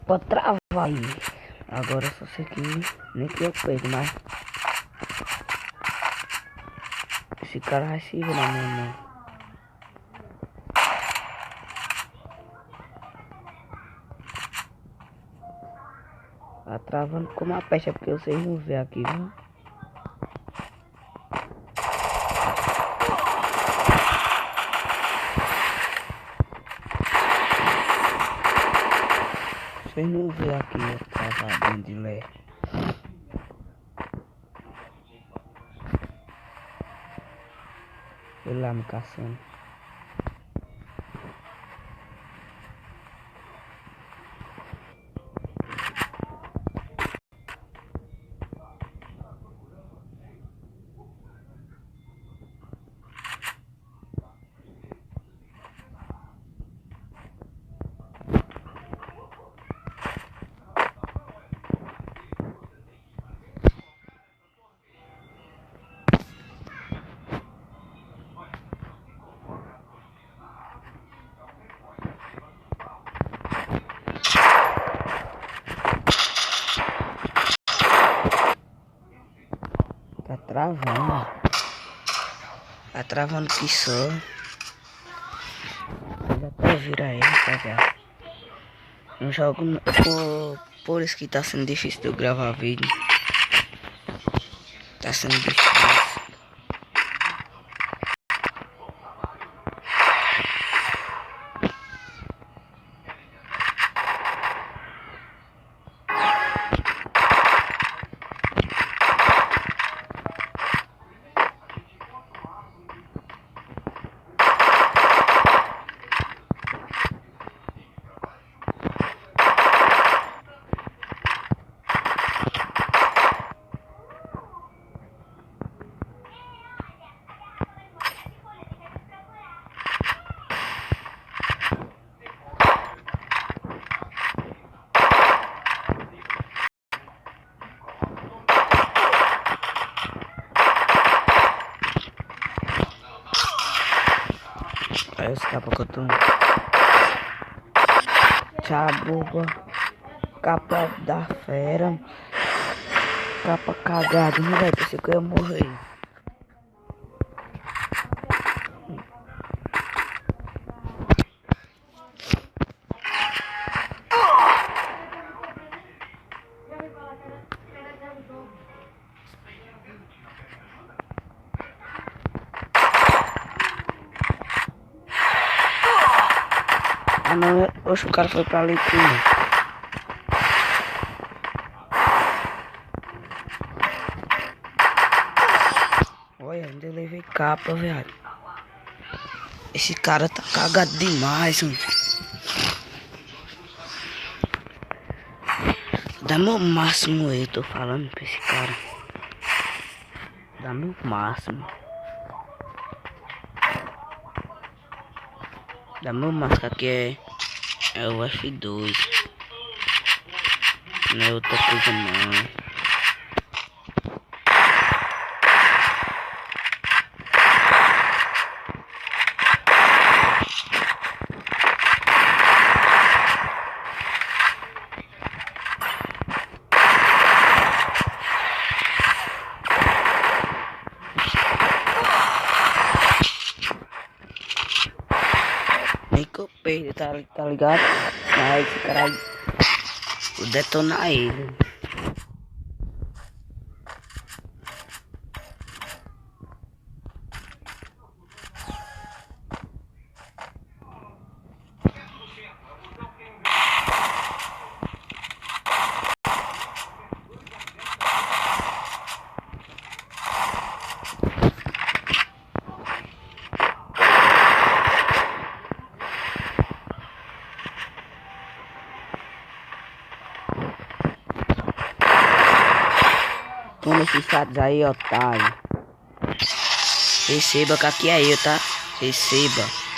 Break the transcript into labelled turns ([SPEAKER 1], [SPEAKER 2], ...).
[SPEAKER 1] pode travar aí. Agora eu só sei que nem que eu perco, mas esse cara vai se virar na minha mão. Tá travando como a peste, é porque vocês não vê aqui, viu? Vocês não vê aqui, ó, travadinho de lé. Ele lá me caçando. Tá travando. Tá travando que só. Vocês até viram aí, rapaziada. Não jogo por isso que tá sendo difícil de eu gravar vídeo. Tá sendo difícil. Aí os capas que eu tô. Tchabuba. Capa da fera. Capa cagada, não vai pensar que eu ia morrer. Ah não, oxe, o cara foi pra ali tudo. Olha, ainda eu levei capa, velho. Esse cara tá cagado demais, mano. Dá meu máximo aí, tô falando pra esse cara. Dá meu máximo. Dá meu máximo, aqui é o F2. Não é outra coisa não. Nem que eu perdi, tá ligado? Mas esse cara aí, vou detonar ele. Toma esses chatos aí, otário. Receba que aqui é eu, tá? Receba.